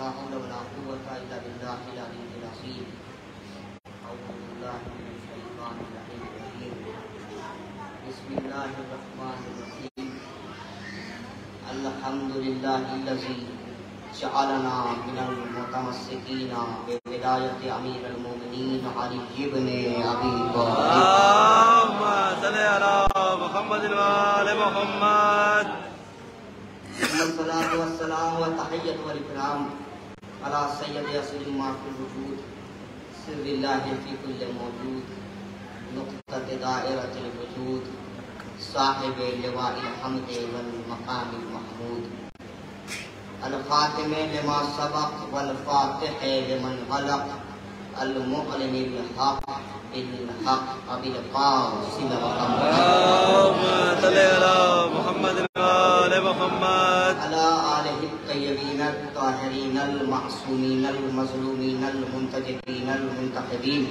ला हौला वला कुव्वता इल्ला बिल्लाहिल अलीय्यिल अज़ीम। अऊज़ु बिल्लाहि मिनश शैतानिर रजीम। बिस्मिल्लाहिर रहमानिर रहीम। अल्हम्दुलिल्लाहिल्लज़ी जअलना मिनल मुतमस्सिकीना बिविलायति अमीरिल मोमिनीन अली इब्न अबी तालिब। अल्लाहुम्मा सल्लि अला मुहम्मदिन व आलि मुहम्मद। अस्सलातु वस्सलामु व तहिय्यतु वल इकराम अला सय्यदि असली माफिल वजूद सिर्रिल्लाहि फी कुल्li मौजूद नुक़्तत दायरतिल वजूद साहिबे लिवाइल हम्द वल मकामिल महमूद अल ख़ातिम लिमा सबक़ वल फ़ातिह लिमन गलक़ अल मुअलिनिल हक़ बिल हक़ अबिल क़ासिम अल्लाहुम्मा सल्लि अला मुहम्मदिन व आलि मुहम्मद। अला आलिहि तय्यबीन ताहिरीन मासूमीन मज़लूमीन मुंतजबीन मुंतखबीन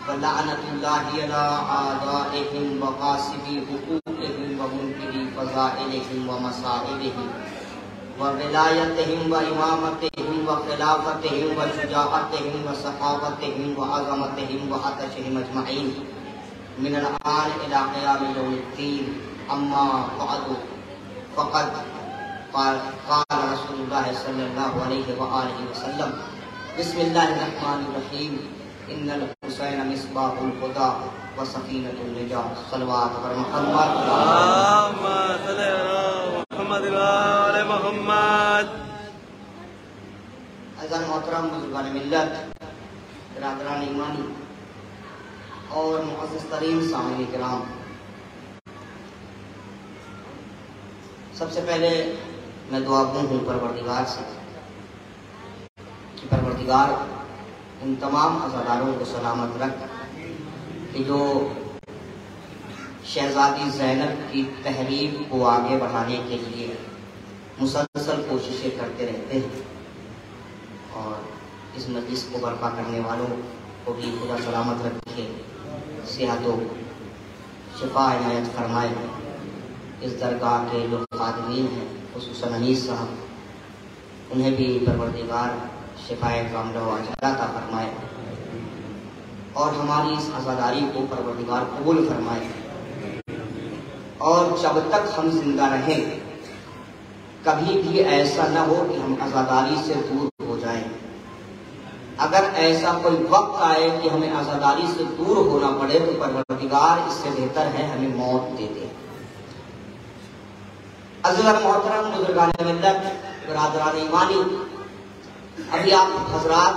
व लअनतुल्लाहि अला आदाइहिम व क़ासिबी हुकूक़िहिम व मुनकिरी फ़ज़ाइलिहिम व मसाइबिहिम व विलायतिहिम व इमामतिहिम व खिलाफतिहिम व शुजाअतिहिम व सखावतिहिम व अज़मतिहिम व अतशिहिम अजमईन मिनल आन इला क़ियामि यौमिद्दीन। अम्मा बअदु फ़क़द क़ाल रसूलुल्लाह सल्लल्लाहु अलैहि व आलिहि वसल्लम बिस्मिल्लाहिर रहमानिर रहीम इन्नल हुसैन मिस्बाहुल हुदा व सकीनतुन निजात। सल्लल्लाहु अलैहि मुहम्मद। अल्लाहुम्मा सल्लि अला मुहम्मदिन व आलि मुहम्मद। अज़ान मोहतरम बुजुर्गान मिल्लत, बिरादरान ईमानी और मुअज़्ज़ज़ तरीन सामिईन किराम, सबसे पहले मैं दुआ गो हूँ परवरदिगार से कि परवरदिगार इन तमाम अज़ादारों को सलामत रख कि जो शहज़ादी ज़ैनब की तहरीर को आगे बढ़ाने के लिए मुसलसल कोशिशें करते रहते हैं और इस मजलिस को बर्पा करने वालों को भी खुदा सलामत रखे, सेहत व शिफा इनायत फरमाए। इस दरगाह के जो खादिमीन हैं खुसूसन अनीस साहब, उन्हें भी परवरदिगार शिफाए कामिला व अता फरमाए और हमारी इस आज़ादारी को परवरदिगार कबूल फरमाए। और जब तक हम जिंदा रहें कभी भी ऐसा न हो कि हम आज़ादारी से दूर हो जाएं। अगर ऐसा कोई वक्त आए कि हमें आज़ादारी से दूर होना पड़े तो परवरदिगार इससे बेहतर है हमें मौत दे दे। अज़ीज़ मोहतरम बुजुर्गान मिल्लत, बिरादरान ईमानी, अभी आप हजरात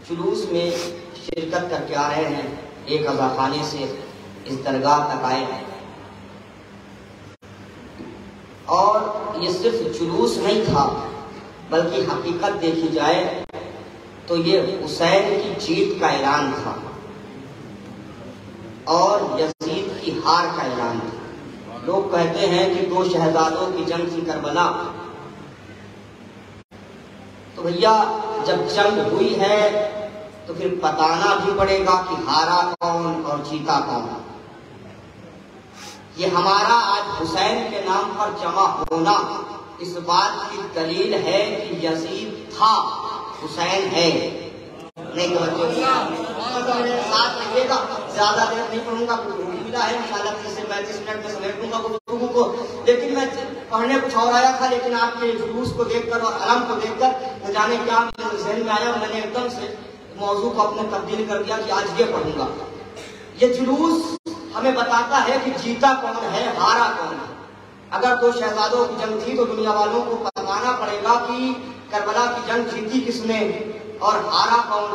जुलूस में शिरकत करके आ रहे हैं, एक अज़ाखाने से इस दरगाह तक आए हैं और ये सिर्फ जुलूस नहीं था बल्कि हकीकत देखी जाए तो ये हुसैन की जीत का ऐलान था और यजीद की हार का ऐलान था। लोग कहते हैं कि दो शहजादों की जंग थी करबला, तो भैया जब जंग हुई है तो फिर बताना भी पड़ेगा कि हारा कौन और जीता कौन। ये हमारा आज हुसैन के नाम पर जमा होना इस बात की दलील है कि यजीद था, हुसैन है नहीं। तो साथ रखिएगा, ज्यादा देर नहीं पढ़ूंगा, मिला है इंशाल्लाह 30 से 35 मिनट में समेट दूंगा गुफ्तगू को। लेकिन मैं पढ़ने कुछ और आया था, लेकिन आपके जुलूस को देखकर और अलम को देखकर न जाने क्या मेरे ज़हन में आया, मैंने एकदम से मौजू को अपने तब्दील कर दिया कि आज ये पढ़ूंगा। ये जुलूस हमें बताता है कि जीता कौन है, हारा कौन है। अगर दो शहजादों की जंग थी तो दुनिया वालों को बताना पड़ेगा कि करबला की जंग जीती किसने और हारा कौन।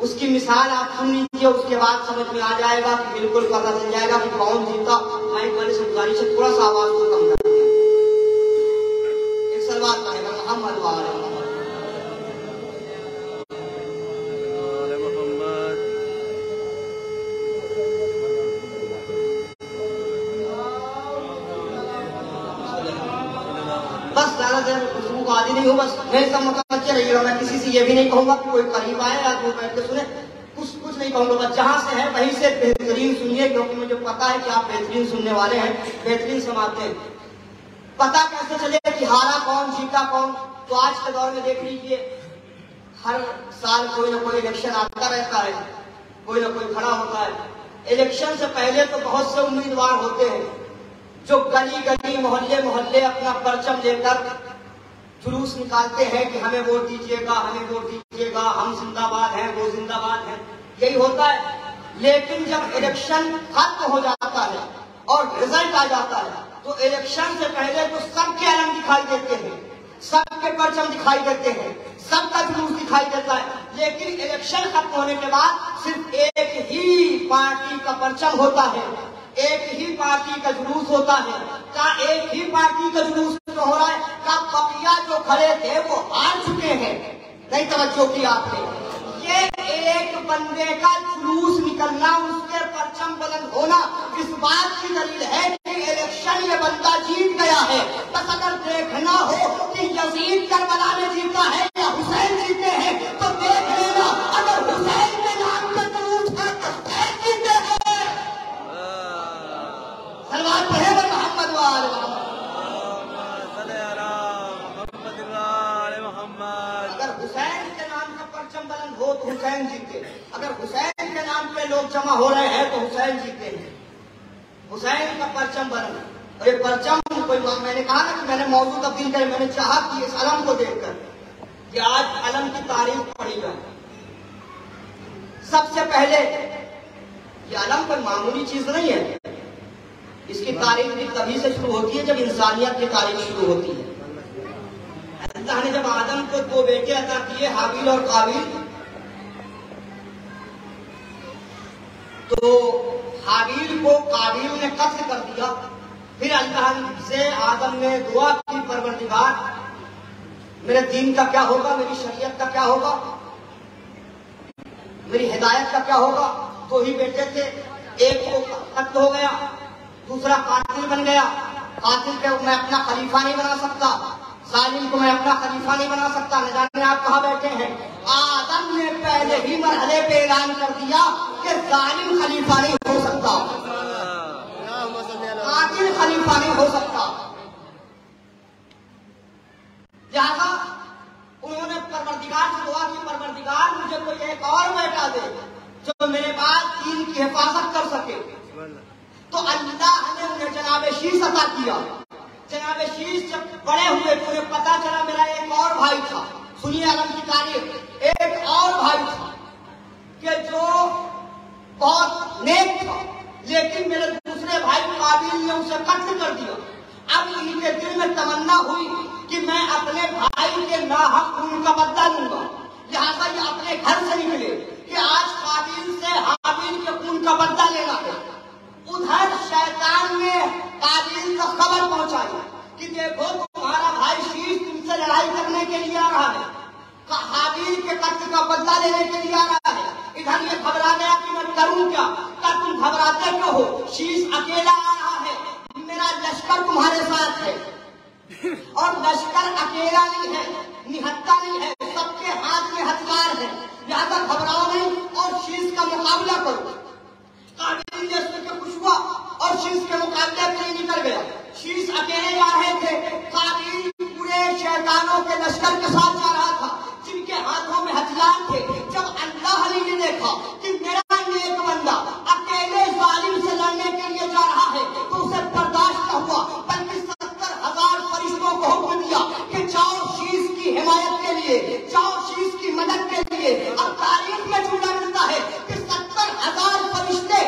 उसकी मिसाल आप सुन लीजिए, उसके बाद समझ में आ जाएगा कि बिल्कुल पता चल जाएगा कि कौन जीता। माइक वाले से गुजारिश है थोड़ा सा आवाज को कम कर दिया। एक सलवात पढ़ेगा मोहम्मद वाले बस ज्यादा देर खुशबू को आदि नहीं हूँ, बस मेरे सब मुतवज्जे रहिएगा। मैं किसी से ये भी नहीं कहूंगा कि कोई करीब आए या कोई बैठ के सुने, कुछ नहीं कहूंगा। बस जहां से है वहीं से बेहतरीन सुनिए, क्योंकि मुझे पता है कि आप बेहतरीन सुनने वाले हैं, बेहतरीन समाते हैं। पता कैसे चले कि हारा कौन जीता कौन? तो आज के दौर में देख लीजिए, हर साल कोई ना कोई इलेक्शन आता रहता है, कोई ना कोई खड़ा होता है। इलेक्शन से पहले तो बहुत से उम्मीदवार होते हैं जो गली गली मोहल्ले मोहल्ले अपना परचम लेकर जुलूस निकालते हैं कि हमें वोट दीजिएगा, हमें वोट दीजिएगा, हम जिंदाबाद हैं, वो जिंदाबाद हैं, यही होता है। लेकिन जब इलेक्शन खत्म हो जाता है और रिजल्ट आ जाता है तो इलेक्शन से पहले तो सबके अलग दिखाई देते हैं, सबके परचम दिखाई देते हैं, सबका जुलूस दिखाई देता है। लेकिन इलेक्शन खत्म होने के बाद सिर्फ एक ही पार्टी का परचम होता है, एक ही पार्टी का जुलूस होता है। क्या एक ही पार्टी का जुलूस हो रहा है? क्या बकिया जो खड़े थे वो हार चुके हैं? नहीं तवज्जो की आपने। ये एक बंदे का जुलूस निकलना, उसके परचम बुलंद होना इस बात की दलील है कि इलेक्शन ये बंदा जीत गया है। बस अगर देखना हो कि यजीद करबला में जीता है या हुसैन जीते हैं तो देख लेना, अगर हुसैन के नाम पे जुलूस है तो हुसैन जीते हैं। सलवात पढ़े मोहम्मद वाले मोहम्मद। अगर हुसैन के नाम का परचम बुलंद हो तो हुसैन जीते, अगर हुसैन के नाम पे लोग जमा हो रहे हैं तो हुसैन जीते हैं। हुसैन का परचम बुलंद। और ये परचम कोई, मैंने कहा ना कि मैंने मौजूद तब्दील करे, मैंने चाहा कि इस अलम को देखकर कि आज अलम की तारीफ पढ़ी जाए। सबसे पहले ये अलम कोई मामूली चीज नहीं है, इसकी तारीफ भी तभी से शुरू होती है जब इंसानियत की तारीफ शुरू होती है। अल्लाह ने जब आदम को दो बेटे अता किए, हाबिल और काबिल, तो हाबिल को काबिल ने कत्ल कर दिया। फिर अल्लाह से आदम ने दुआ की, परवरदिगार मेरे दीन का क्या होगा, मेरी शरीयत का क्या होगा, मेरी हिदायत का क्या होगा। दो ही बेटे थे, एक को कत्ल हो गया, दूसरा कातिल बन गया। कातिल को मैं अपना खलीफा नहीं बना सकता, जालिम को मैं अपना खलीफा नहीं बना सकता। न जाने आप कहाँ बैठे हैं। आदम ने पहले ही मरहले पे ऐलान कर दिया कि जालिम खलीफा नहीं हो सकता, कातिल खलीफा नहीं हो सकता। लिहाजा उन्होंने परवरदिगार से दुआ की, परवरदिगार मुझे कोई एक और बेटा दे जो मेरे बाद दीन की हिफाजत कर सके। तो अल्लाह ने उन्हें जनाब शीश अता किया। जनाब शीश जब बड़े हुए तो उन्हें पता चला मेरा एक और भाई था। सुनिए आलम की तारीफ। एक और भाई था कि जो बहुत नेक था, लेकिन मेरे दूसरे भाई काबिल ने उसे कत्ल कर दिया। अब इनके दिल में तमन्ना हुई कि मैं अपने भाई के नाहक खून का बदला लूंगा। लिहाजा ये अपने घर से निकले कि आज काबिल से हाबिल के खून का बदला लेना है। उधर शैतान ने काबिल को खबर पहुंचाई कि देखो तुम्हारा भाई शीश तुमसे लड़ाई करने के लिए आ रहा है, हाबिल के कत्ल का बदला लेने के लिए आ रहा है। इधर ये घबरा गया कि मैं करूं क्या। क्या तुम घबराते क्यों हो? शीश अकेला आ रहा है, मेरा लश्कर तुम्हारे साथ है। और लश्कर अकेला नहीं है, निहत्था नहीं है, सबके हाथ में हथियार है। लिहाजा घबराओ नहीं और शीश का मुकाबला करो। काबिल ने सुनकर खुश हुआ और शीश के मुकाबले के लिए निकल गया। शीश अकेले जा रहे थे, काबिल पूरे शैतानों के लश्कर के साथ जा रहा था जिनके हाथों में हथियार थे। जब अल्लाह ने ये देखा कि मेरा नेक बंदा अकेले जालिम से लड़ने के लिए जा रहा है तो उसे बर्दाश्त न हुआ, बल्कि 70,000 फरिश्तों को हुक्म दिया कि जाओ शीश की हिमायत के लिए, जाओ शीश की मदद के लिए। अब तारीख में जुमला मिलता है कि 70,000 फरिश्ते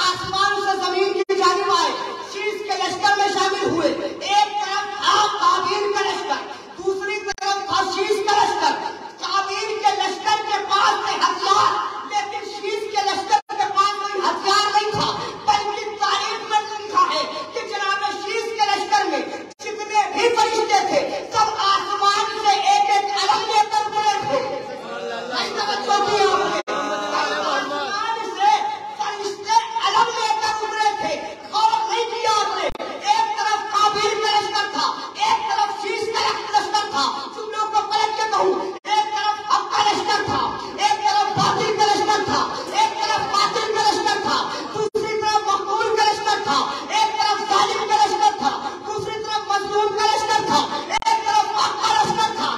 आसमान से जमीन की जानिब आए, शीश के लश्कर में शामिल हुए। एक तरफ था काबिल का लश्कर, दूसरी तरफ था शीश का लश्कर। काबिल के लश्कर के पास थे हथियार, लेकिन शीश के लश्कर के पास कोई हथियार नहीं था। बल्कि तारीख में लिखा है कि जनाब शीश के लश्कर में जितने भी फरिश्ते थे सब आसमान से एक एक अलम लेकर पड़े थे। नहीं तवज्जो की आपने? आसमान से फरिश्ते अलम लेकर उतरे थे। गौर नहीं किया आपने? एक तरफ काबिल का लश्कर था, एक तरफ शीश का लश्कर था। जुमलों को पलट के कहूं, एक तरफ हक का लश्कर था, एक तरफ बातिल का लश्कर था, एक तरफ बातिल का लश्कर था, दूसरी तरफ मकबूल का लश्कर था, एक तरफ जालिम का लश्कर था, दूसरी तरफ मजलूम का लश्कर था, एक तरफ हक का लश्कर था।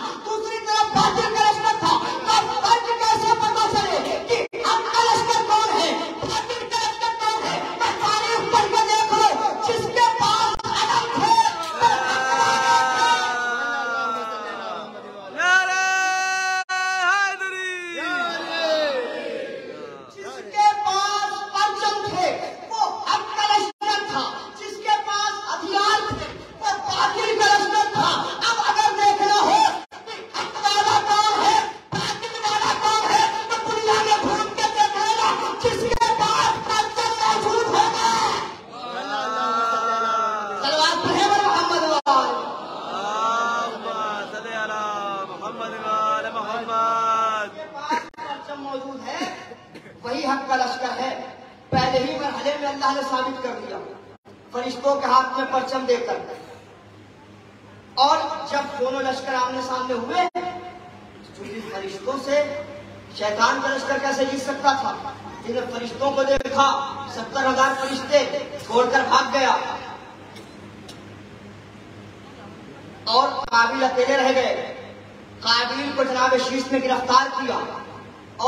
परचम मौजूद है, वही हक का लश्कर है। पहले ही मरहले में अल्लाह ने साबित कर दिया फरिश्तों के हाथ में परचम देकर। और जब दोनों लश्कर आमने सामने हुए, क्योंकि फरिश्तों से शैतान का लश्कर कैसे जीत सकता था? जिन्हें फरिश्तों को देखा 70,000 फरिश्ते छोड़कर भाग गया और काबिल अकेले रह गए। काबिल को जनाब शीश ने गिरफ्तार किया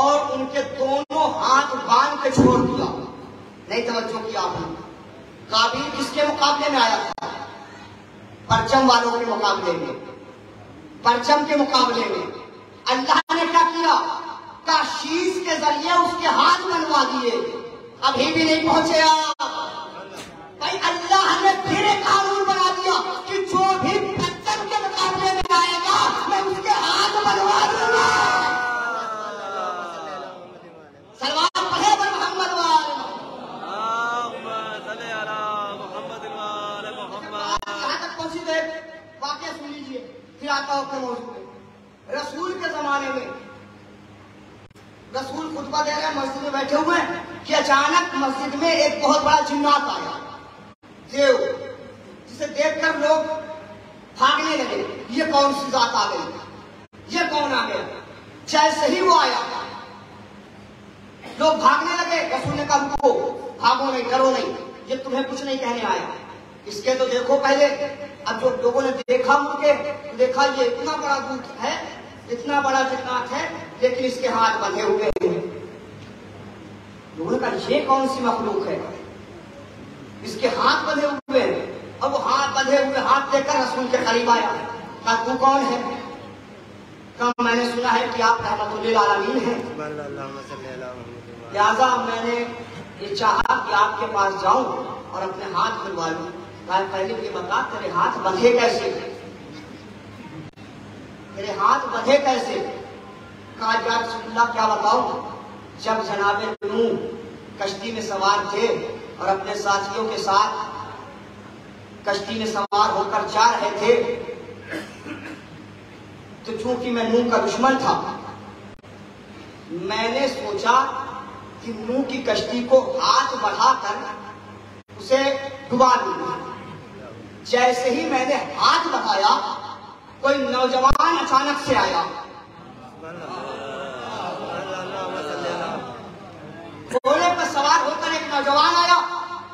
और उनके दोनों हाथ बांध के छोड़ दिया। नहीं तवज्जो किया आपने? काबिल किसके मुकाबले में आया था? परचम वालों के मुकाबले में, परचम के मुकाबले में। अल्लाह ने क्या किया? का शीश के जरिए उसके हाथ बनवा दिए। अभी भी नहीं पहुंचे आप भाई। अल्लाह ने फिर एक कानून बना दिया कि जो भी परचम के मुकाबले में आएगा मैं उसके हाथ बनवा दूंगा। सलवात पढ़े पर मोहम्मद वाले यहाँ तक पहुंची गए। वाकया सुन लीजिए, फिर आता हूं अपने मौजूद में। रसूल के जमाने में रसूल खुतबा दे रहे हैं, मस्जिद में बैठे हुए हैं कि अचानक मस्जिद में एक बहुत बड़ा जिन्नात आया, देव, जिसे देखकर लोग भागने लगे। ये कौन सी जात आ गई? ये कौन आ गया? जैसे ही वो आया लोग भागने लगे। रसूल ने कहा रुको, भागो नहीं, डरो नहीं, ये तुम्हें कुछ नहीं कहने आया। इसके तो देखो पहले। अब जो लोगों ने देखा मुझे, देखा ये इतना बड़ा दूत है, इतना बड़ा जिन्नात है, लेकिन इसके हाथ बंधे हुए हैं। लोगों ने कहा ये कौन सी मखलूक है, इसके हाथ बंधे हुए हैं। और वो हाथ बंधे हुए हाथ देखकर रसूल के करीब आया। कहा तू कौन है? कहा मैंने सुना है कि आप रहमतुल्लिल आलमीन हैं, लिहाजा मैंने ये चाहा कि आपके पास जाऊं और अपने हाथ खुलवा लूं। कहा पहले ये बता तेरे हाथ बंधे कैसे? तेरे हाथ बंधे कैसे? कहा या रसूलल्लाह क्या बताऊं? जब जनाबे नूह कश्ती में सवार थे और अपने साथियों के साथ कश्ती में सवार होकर जा रहे थे, तो चूंकि मैं नूह का दुश्मन था, मैंने सोचा कि नूह की कश्ती को हाथ बढ़ाकर उसे डुबा दूंगा। जैसे ही मैंने हाथ बढ़ाया, कोई नौजवान अचानक से आया, घोड़े पर सवार होकर एक नौजवान आया,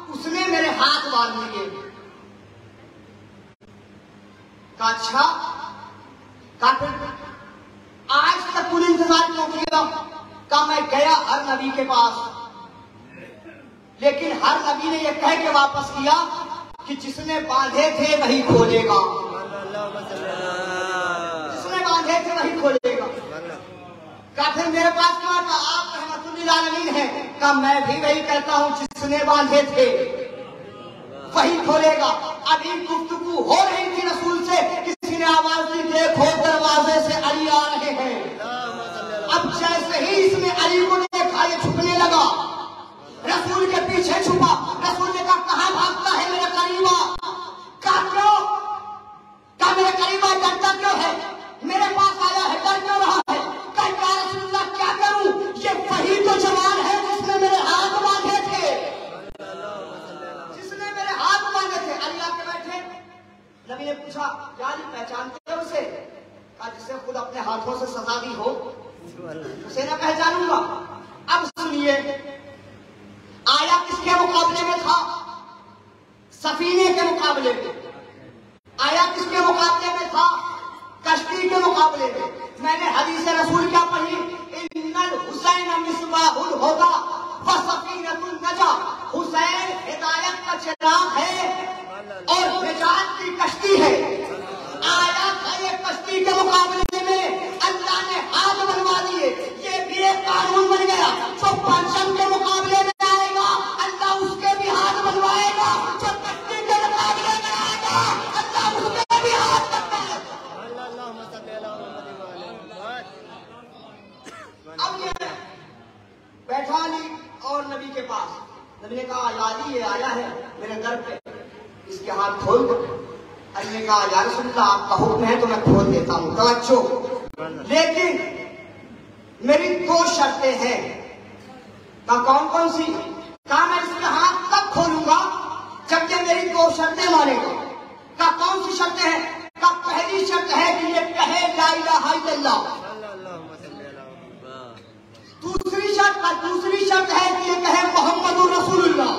उसने मेरे हाथ बांध लिए। कहा अच्छा, कहा फिर आज तक तूने इंतजार क्यों किया? कहा मैं गया हर नबी के पास, लेकिन हर नबी ने यह कह के वापस किया कि जिसने बांधे थे वही खोलेगा, जिसने बांधे थे वही खोलेगा। कहा फिर मेरे पास क्यों? कहा आप रहमतुल्लिल आलमीन हैं। कहा मैं भी वही कहता हूं, जिसने बांधे थे वही खोलेगा। अभी गुफ्तगू हो रही थी रसूल से, किसी ने आवाज दी देखो दरवाजे से अली आ रहे हैं। अब जैसे ही इसने अली को देखा, ये छुपने लगा, रसूल के पीछे छुपा। रसूल ने कहा कहां भागता है मेरे करीबा? कहा क्यों? कहा मेरे करीबा डरता क्यों है? मेरे पास आया है, डर क्यों रहा है? कहा या रसूलल्लाह क्या करूं? ये वही तो जवान है जिसने मेरे हाथ बांधे थे, जिसने मेरे हाथ बांधे थे। अली आके बैठे। नबी ने पूछा क्या अली पहचानते हो उसे? कहा जिसे खुद अपने हाथों से सजा दी हो उसे ना पहचानूंगा। अब सुनिए, आया किसके मुकाबले में था? सफीने के मुकाबले में। आया किसके मुकाबले में था? कश्ती के मुकाबले में। मैंने हदीस रसूल क्या पढ़ी? इन्नल हुसैन मिसबाहुल हुदा व सफीनतुन नजा। हुसैन हिदायत का चिराग है और निजात की कश्ती है। आया था ये कश्ती के मुकाबले में, अल्लाह ने हाथ बनवा दिए। ये भी एक कानून बन गया, जो परचम के मुकाबले में आएगा अल्लाह उसके भी हाथ बनवाएगा, जो कश्ती के मुकाबले में आएगा अल्लाह उसके भी हाथ बनवाएगा। अब ये बैठा अली और नबी के पास। नबी ने कहा अली ये आया है मेरे दर पे, इसके हाथ खोल दो। अली ने कहा या रसूलल्लाह आपका हुक्म है तो मैं खोल देता हूँ। तवज्जो, लेकिन मेरी 2 शर्तें हैं। कहा कौन कौन सी? कहा मैं इसमें हाथ तब खोलूंगा जब ये मेरी 2 शर्तें मानेगा। कहा कौन सी शर्तें हैं? कहा पहली शर्त है कि ये कहे ला इलाहा इल्लल्लाह। दूसरी शर्त है कि ये कहे मोहम्मदुर रसूलुल्लाह।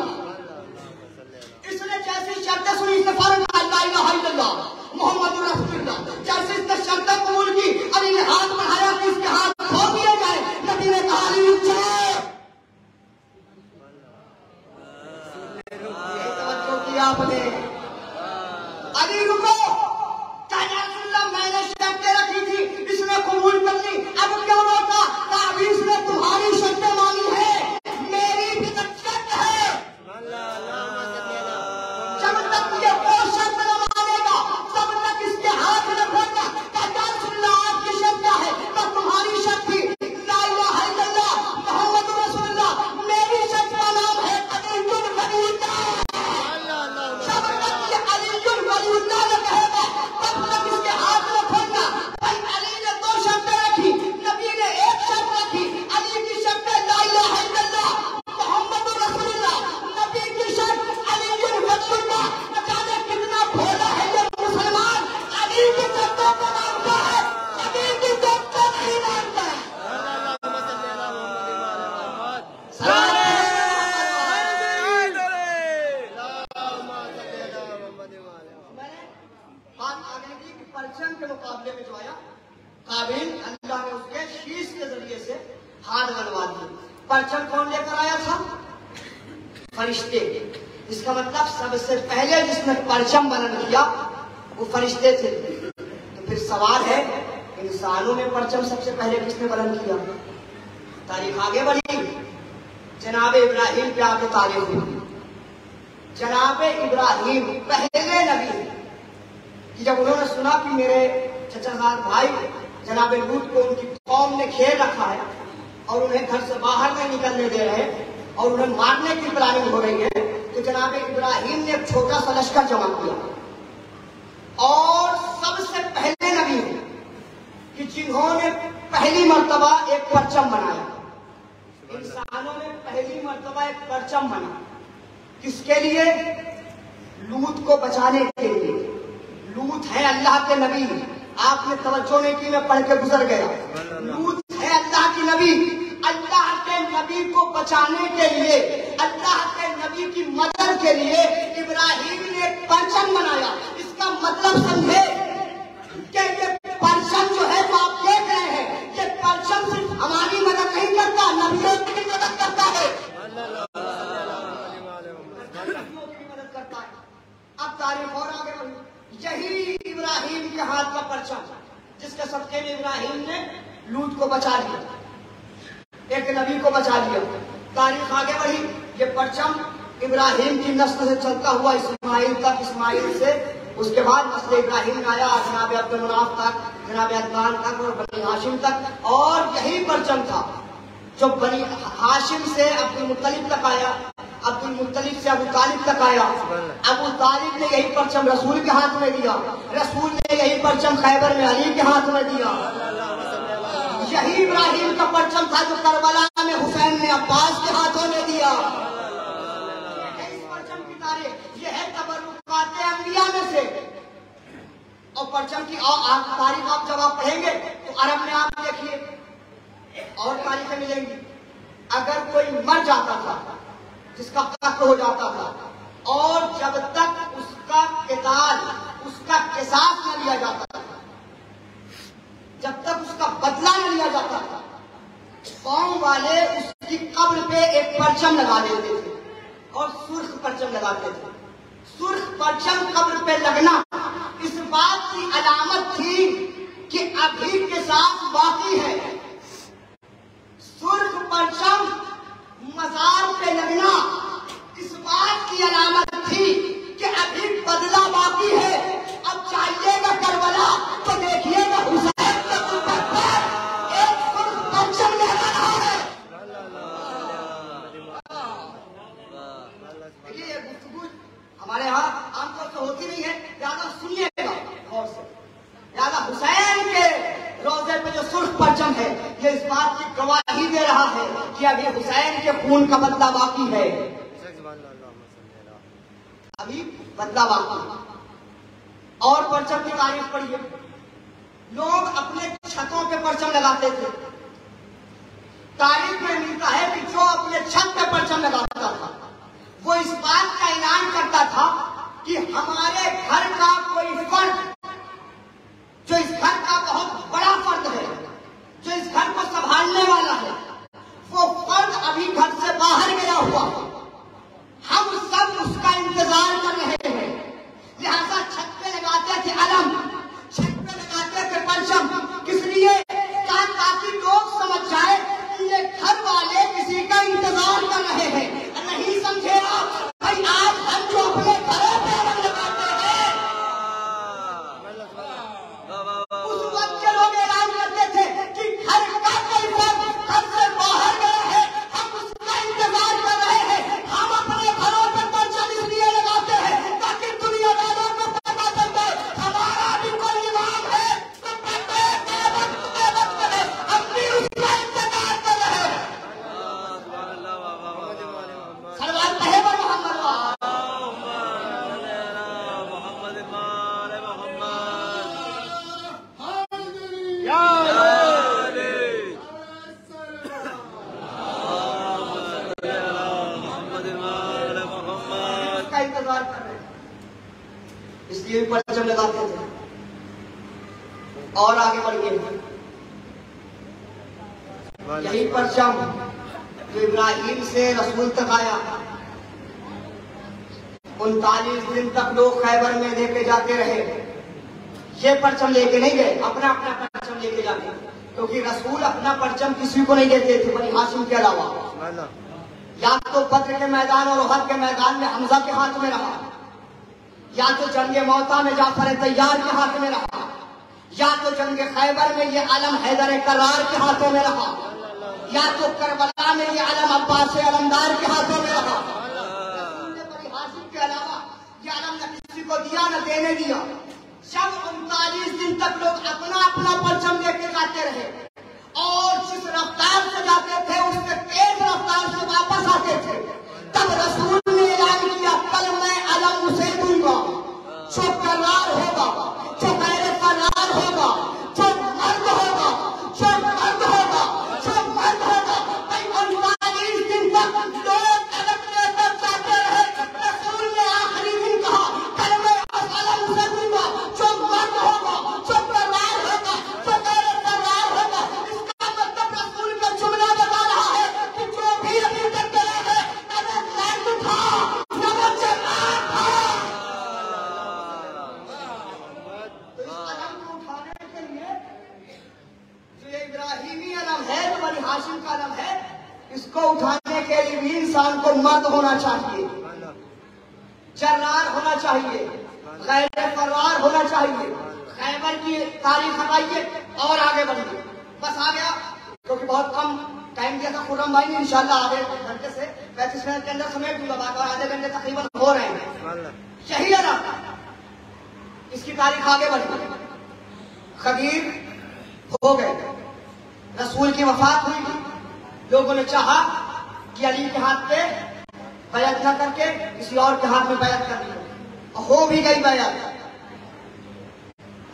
इसने जैसी शर्तें सुनी इसने फौरन कहा ला इलाहा इल्लल्लाह मोहम्मदुर रसूलुल्लाह। जैसे इसने शर्तें कबूल की, अली ने हाथ बढ़ाया कि इसके हाथ खो दिए जाए। नबी ने कहा अली रुक जाओ। तवज्जो किया आपने? अली रुको। मैंने शर्तें रखी थी, इसने कबूल कर ली, अब क्यों रोका? अभी इसने तुम्हारी शर्तें मांगी है, मेरी भी शर्त है। जब तक ये 2 शर्त न मानेगा तब तक इसके हाथ न खोलना। आपकी शर्त क्या है? तुम्हारी शर्त थी ला इलाहा इल्लल्लाह मोहम्मदुर रसूलुल्लाह। मेरी शर्त का नाम है अलीयुल वलीउल्लाह। जब तक ये अलीयुल वलीउल्लाह न कहेगा तब तक इसके हाथ न खोलना। भाई अली ने 2 शर्तें रखी, नबी ने 1 शर्त रखी। अली की शर्त है ला इलाहा इल्लल्लाह मोहम्मदुर रसूलुल्लाह। नबी की शर्त अलीयुल वलीउल्लाह। न जाने कितना भोला है ये मुसलमान, अली की शर्तों को मानता है, नबी की शर्तों नहीं मानता है। बात आगे की कि परचम के मुकाबले में जो आया काबिल, अल्लाह ने उसके शीश के जरिए से हाथ बनवा दिए। परचम कौन लेकर आया था? फरिश्ते। इसका मतलब सबसे पहले जिसने परचम बनन किया वो फरिश्ते थे। तो फिर सवाल है इंसानों में परचम सबसे पहले किसने बनन किया? तारीख आगे बढ़ी, जनाब इब्राहिम पे आके तारीख हुई। जनाब इब्राहिम पहले नबी कि जब उन्होंने सुना कि मेरे चचाजाद भाई जनाब लूत को उनकी कौम ने घेर रखा है और उन्हें घर से बाहर नहीं निकलने दे रहे और उन्हें मारने की प्लानिंग हो रही है, तो जनाब इब्राहिम ने एक छोटा सा लश्कर जमा किया और सबसे पहले नबी कि जिन्होंने पहली मर्तबा एक परचम बनाया। इंसानों में पहली मर्तबा एक परचम बना। किसके लिए? लूत को बचाने के लिए। लूत है अल्लाह के नबी, आपने तवज्जो नहीं की, मैं पढ़ के गुजर गया। लूत है अल्लाह की नबी, अल्लाह के नबी को बचाने के लिए, अल्लाह के नबी की मदद के लिए इब्राहिम ने एक परचम बनाया। इसका मतलब समझे कि ये परचम जो है जो आप देख रहे हैं, ये परचम सिर्फ हमारी मदद नहीं करता, नबियों की मदद करता है। अब तारीफ और आगे बढ़ी। यही इब्राहिम के हाथ का परचम जिसके सदके में इब्राहिम ने लूत को बचा लिया, एक नबी को बचा लिया। तारीख आगे बढ़ी, ये परचम इब्राहिम की नस्ल से चलता हुआ इस्माइल तक, इस्माइल से उसके बाद नस्ल इब्राहिम आया जनाब अब्दुल मनाफ तक, जनाब अदनान तक और बनी हाशिम तक। और यही परचम था जो बनी हाशिम से अब्दुल मुत्तलिब तक आया, अब्दुल मुत्तलिब से अबू तालिब तक आया। अबू तालिब ने यही परचम रसूल के हाथ में दिया, रसूल ने यही परचम खैबर में अली के हाथ में दिया। यही इब्राहिम का परचम था जो करबला में हुसैन ने अब्बास के हाथों में दिया। इस परचम की तारीख ये है तबर्रुकात अंबिया में से। और परचम की तारीख आप जब आप पढ़ेंगे तो अरब में आप देखिए और तारीखें मिलेंगी। अगर कोई मर जाता था, जिसका कत्ल हो जाता था और जब तक उसका किताल, उसका किसास न लिया जाता था, जब तक उसका बदला न लिया जाता था, कौम वाले उसकी कब्र पे एक परचम लगा देते थे और सुर्ख परचम लगाते थे। सुर्ख परचम कब्र पे लगना इस बात की अलामत थी कि अभी किसास बाकी है। सुर्ख परचम मजार पे लगना इस बात की अलामत थी कि अभी बदला बाकी है। अब चाहिएगा करबला तो देखिएगा हुसैन के ऊपर एक सुर्ख परचम लगा रहा है। देखिए ये गुफ्तगू हमारे यहाँ आमतौर से होती नहीं है, ज्यादा सुनिए। है कि अभी हुसैन के खून का बदला बाकी है, अभी बदला बाकी। और परचम की तारीफ पढ़िए, लोग अपने छतों पे परचम लगाते थे। तारीफ में मिलता है कि जो अपने छत पे परचम लगाता था वो इस बात का ऐलान करता था कि हमारे घर का कोई फर्द, जो इस घर का बहुत बड़ा फर्द है, जो इस घर को संभालने वाला है, वो फर्द अभी घर से बाहर गया हुआ है, हम सब उसका इंतजार कर रहे हैं। लिहाजा छत पे लगाते थे अलम, छत पे लगाते थे परचम, किस लिए? ताकि लोग समझ जाए कि ये घर वाले किसी का इंतजार कर रहे हैं। नहीं समझे आप भाई, आज हम जो अपने घरों पे अलम लगाते हैं, उस वक्त के लोग ऐलान करते थे कि घर का कोई फर्द घर से बाहर गया है, हम उसका इंतजार कर रहे हैं। हम अपने घरों पर परचम इसलिए लगाते हैं ताकि दुनियादारों को पता चल जाए हमारा भी कोई इमाम है, हम भी उसका इंतजार कर रहे हैं। सलवात पढ़े पर मोहम्मद का इंतजार कर रहे हैं, इसलिए भी परचम लगाते थे। और आगे बढ़िए, यही परचम जो इब्राहिम से रसूल तक आया, 39 दिन तक लोग खैबर में लेके जाते रहे। ये परचम लेके नहीं गए, अपना अपना परचम लेके जाते, क्योंकि रसूल अपना परचम किसी को नहीं देते थे बनी हाशिम के अलावा। या तो बद्र के मैदान और उहद के मैदान में हमजा के हाथ में रहा, या तो जंग मौता में जाफर तैयार के हाथ में रहा, या तो जंग खैबर में ये अलम हैदर करार के हाथों में रहा, या तो करबला में ये अलम अब्बास अलमदार के हाथों में रहा। बनी हाशिम के अलावा ये अलम न किसी को दिया न देने दिया। जब 39 दिन तक लोग अपना अपना परचम लेके जाते रहे और जिस रफ्तार से जाते थे उससे तेज रफ्तार से वापस आते थे, तब रसूल ने ऐलान किया, कल मैं अलम उसे दूंगा जो करार होगा, जो गैर फरार होगा, जो मर्द होगा, जो मर्द होगा, जो मर्द होगा। 39 दिन तक लोग तड़पते तक जाते रहे, रसूल ने आखिरी दिन कहा, कल मैं अलम उसे दूंगा जो मर्द होगा, जो करार होगा, जो गैर फरार होगा। इसका मतलब रसूल का जुमला बता रहा है कि जो भी अभी तक गए हैं, न वो मर्द था, न वो जवान था। तो इस अलम को उठाने के लिए जो ये इब्राहिमी अलम है, जो बनी हाशिम का अलम है, इसको उठाने के लिए भी इंसान को मर्द होना चाहिए, जर्रार होना चाहिए, गैर फरार होना चाहिए। खैबर की तारीख हटाइए और आगे बढ़िए। बस आ गया, क्योंकि बहुत कम टाइम दिया था खुर्रम भाई ने, इंशाल्लाह आधे घंटे से 35 मिनट के अंदर समेट दूंगा बात, और आधे घंटे तकरीबन हो रहे हैं। यही है ना, इसकी तारीख आगे बढ़ी। खदीर हो गए, रसूल की वफात हुई, लोगों ने चाहा कि अली के हाथ पे बैत न करके किसी और के हाथ में बैत कर दी, हो भी गई बैत।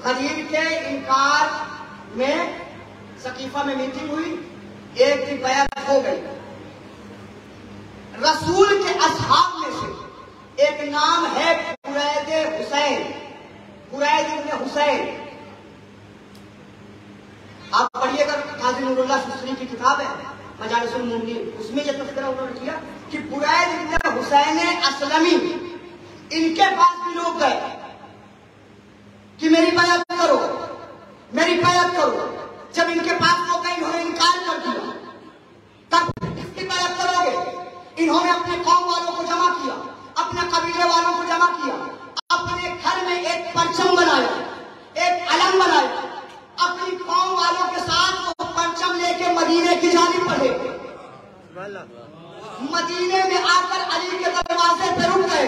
खदीर के इनकार में सकीफा में मीटिंग हुई, एक दिन बैत हो गई। रसूल के असहाब में से एक नाम है बुरैद हुसैन, बुरैद इब्न हुसैन। आप पढ़िएगा, काजी नूरुल्लाह सुसरी की किताब है मजालिसुल मुमिनीन, उसमें यह तस्करा उन्होंने किया कि बुरैद इब्न हुसैन असलमी, इनके पास भी लोग गए कि मेरी बैत करो, मेरी बैत करो। जब इनके पास लोग गए, इन्होंने इनकार कर दिया, तब किसकी बैत करोगे? इन्होंने अपने कौम वालों को जमा किया, अपने कबीले वालों को जमा किया, अपने घर में एक परचम बनाया, एक अलम बनाया, अपनी कौम वालों के साथ वो परचम लेके मदीने की जानिब बढ़े। मदीने में आकर अली के दरवाजे पर रुक गए,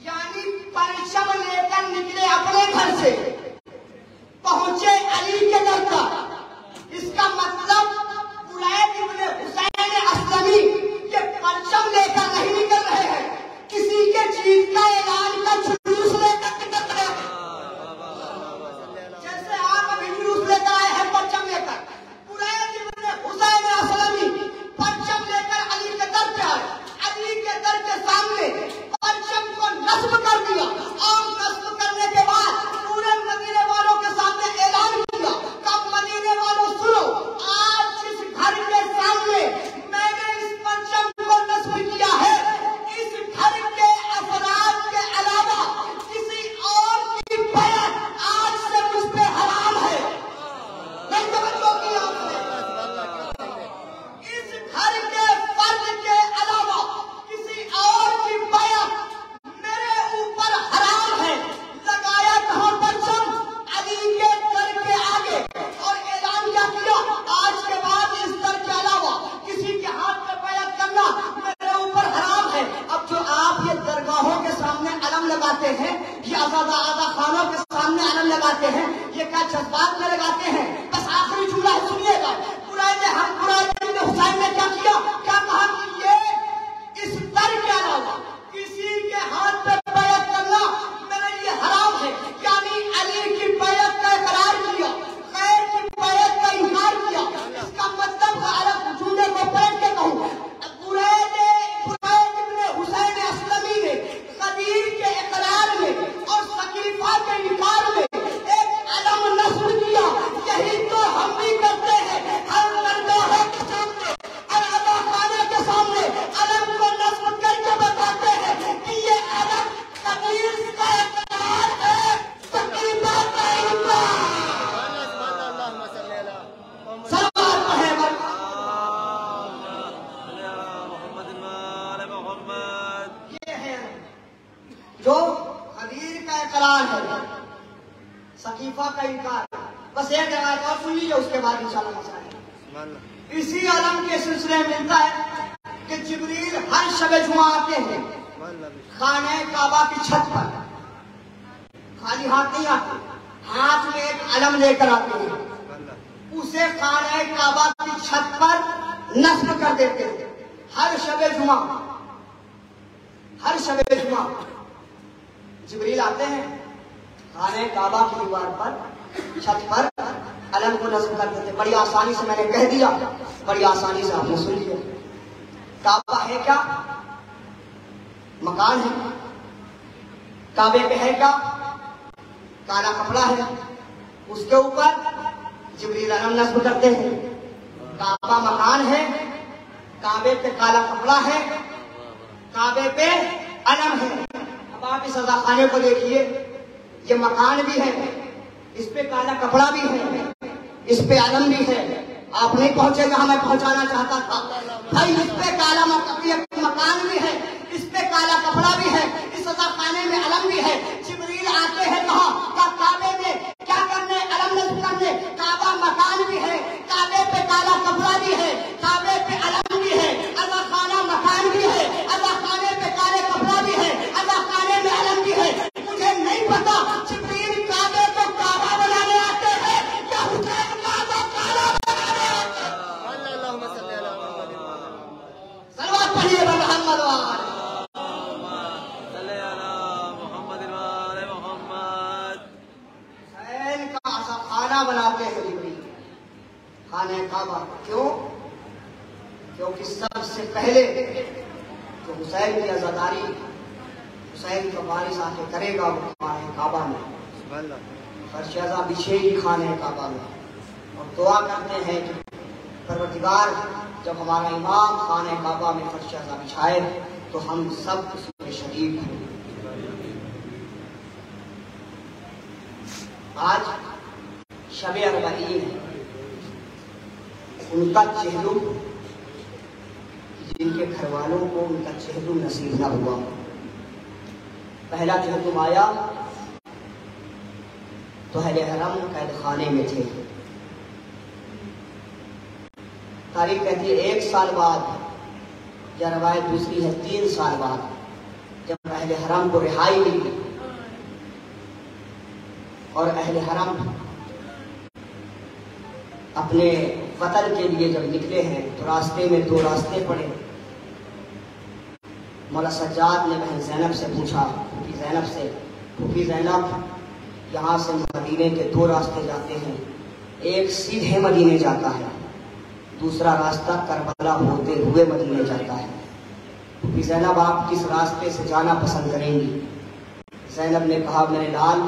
यानी परचम लेकर निकले अपने घर से, पहुंचे अली के दर तक। इसका मतलब बुरैद इब्न हैं, ये आज़ाद खानों के सामने अलम लगाते हैं, ये क्या जज्बात में लगाते हैं। बस आखिरी जुमला है, सुनिएगा। कुरैश हुसैन ने क्या किया, क्या कहा कि ये इस दर के अलावा किसी के हाथ पे बैत करना मेरे लिए हराम है। यानी अली की बैत का इकरार किया, गैर की बैत का इनकार किया। इसका मतलब अलग जूने को पलट के कहूं, हुसैन असलमी ने कदीर के इकरार में और सकीफा के इनकार में एक अलम नस्ब किया। यही तो हम भी करते हैं, हर मरदाह के सामने और अदाखाना के सामने अलम को नस्ब करके बताते हैं कि ये अलम कदीर का इकरार है, सकीफा का इनकार। सलावत पढ़े जो कदीर का इकरार है, सकीफा का इनकार। बस एक जगह और सुन लीजिए, उसके बाद इंशाअल्लाह मसला है। इसी आलम के सिलसिले में मिलता है कि जिब्रील हर शब जुमा आते हैं खाने काबा की छत पर, खाली हाथ नहीं आते, हाथ में एक अलम लेकर आते हैं। उसे खाने काबा की छत पर नस्ब कर देते हैं हर शब जुमा। हर शब जुमा जिब्रील आते हैं, खाने काबा की दीवार पर, छत पर अलम को नस्ब कर देते। बड़ी आसानी से मैंने कह दिया, बड़ी आसानी से आपने सुन लिया। काबा है क्या? मकान है। काबे पे है क्या? काला कपड़ा है, उसके ऊपर जिब्रील अलम नस्ब करते हैं। काबा मकान है, काबे पे काला कपड़ा है, काबे पे अलम है। अब आप इस अज़ाखाने को देखिए, ये मकान भी है, इस पे काला कपड़ा भी है, इस पे अलम भी है। आप नहीं पहुंचे जहां मैं पहुंचाना चाहता था भाई। इस पे काला मकान भी है, इस पे काला कपड़ा भी है, इस अज़ाखाने में अलम भी है। जिब्रील आते हैं कहाँ? काबे में। क्या करने? अलम नस्ब करने। काबा मकान भी है, काबे पे काला कपड़ा भी है, काबे पे अलम भी है। अज़ाखाना मकान भी है, अज़ाखाने पे काले कपड़ा भी है, अज़ाखाने में अलम भी है। मुझे नहीं पता जिब्रील काबे को काबा बनाने आते हैं या हुसैन काबा काला बनाने आते हैं। सलवात पढ़िए मोहम्मद वाले। हुसैन का खाना बनाते हैं जिब्रील, खाने काबा। क्यों? क्योंकि सबसे पहले जो हुसैन की आजादारी, हुसैन का वारिस आके करेगा वो खाने काबा में, फर्शाजा बिछेगी खाने काबा में। और दुआ करते हैं कि परवरदिगार जब हमारा इमाम खाने काबा में फर्शाजा बिछाए तो हम सब उसमें शरीक हों। आज शब अरबईन है, उनका चेहरू, जिनके घर वालों को उनका चेहरू नसीब न हुआ। पहला चेहरू आया तो अहले हरम कैद खाने में थे। तारीख कहती है 1 साल बाद, या रवायत दूसरी है 3 साल बाद, जब अहले हरम को रिहाई मिली और अहले हरम अपने वतन के लिए जब निकले हैं तो रास्ते में 2 रास्ते पड़े। मौला सज्जाद ने बहन ज़ैनब से पूछा, फूफी ज़ैनब से, फूफी ज़ैनब यहाँ से मदीने के 2 रास्ते जाते हैं, एक सीधे मदीने जाता है, दूसरा रास्ता करबला होते हुए मदीने जाता है। फूफी ज़ैनब आप किस रास्ते से जाना पसंद करेंगी? ज़ैनब ने कहा, मेरे लाल,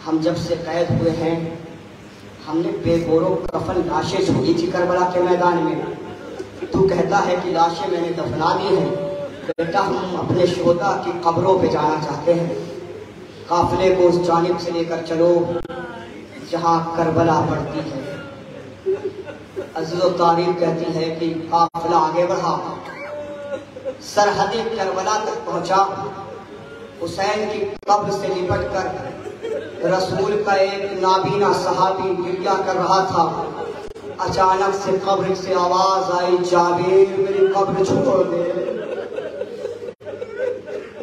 हम जब से कैद हुए हैं हमने बेगोरो कफन लाशें छोड़ी थी करबला के मैदान में। तू कहता है कि लाशें मैंने दफना दी हैं, बेटा हम अपने शोहदा की कब्रों पे जाना चाहते हैं। काफिले को उस जानिब से लेकर चलो जहाँ करबला पड़ती है। अज़ीज़ व तारीफ कहती है कि काफिला आगे बढ़ा, सरहद करबला तक पहुँचा। हुसैन की कब्र से लिपट कर रसूल का एक नाबीना सहाबी गिरिया कर रहा था। अचानक से कब्र से आवाज आई, जाबीर मेरी कब्र छोड़ दे।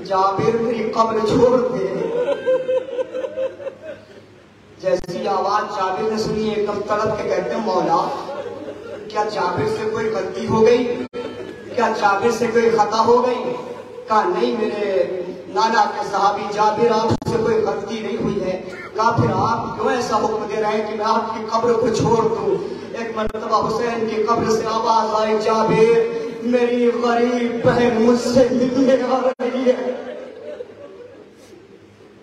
जाबिर मेरी कब्र छोड़ दे। जैसी आवाज जाबिर ने सुनी एकदम तड़प के कहते मौला क्या जाबिर से कोई गलती हो गई, क्या जाबिर से कोई खता हो गई? कहा नहीं मेरे नाना के साहबी जाबिर आपसे कोई गलती नहीं हुई है। कहा फिर आप क्यों ऐसा हुक्म दे रहे हैं कि मैं आपकी कब्र को छोड़ दूं? एक मरतबा हुसैन की कब्र से आवाज आई जाबिर मेरी गरीब बहन मुझसे मिलने आ रही है।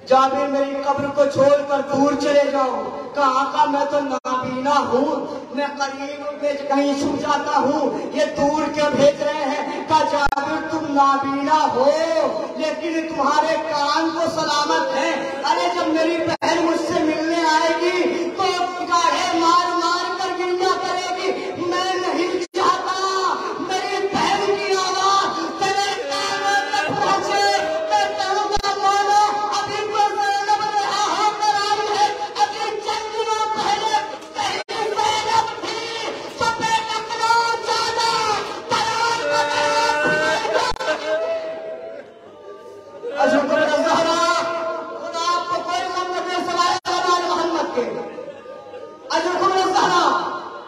जाबिर मेरी कब्र को छोड़कर दूर चले जाओ। कहा आका मैं तो नाबीना हूँ, मैं करीब में कहीं छू जाता हूँ, ये दूर क्यों भेज रहे हैं? कहा जाबिर तुम नाबीना हो लेकिन तुम्हारे कान तो सलामत है। अरे जब मेरी बहन मुझसे मिलने आएगी तो गाढ़े मार मार कर गिरिया करेगी। मैं नहीं चाहता मेरी बहन की आवाज तेरे कानों तक पहुंचे। मैं कहूँगा मौला अभी तो ज़ैनब रिहा होकर आई है, अभी चंद दिनों पहले पहली ज़ैनब थी तो बेटकना ज्यादा खुदा आपको कोई गम न दे सवाए मोहम्मद के।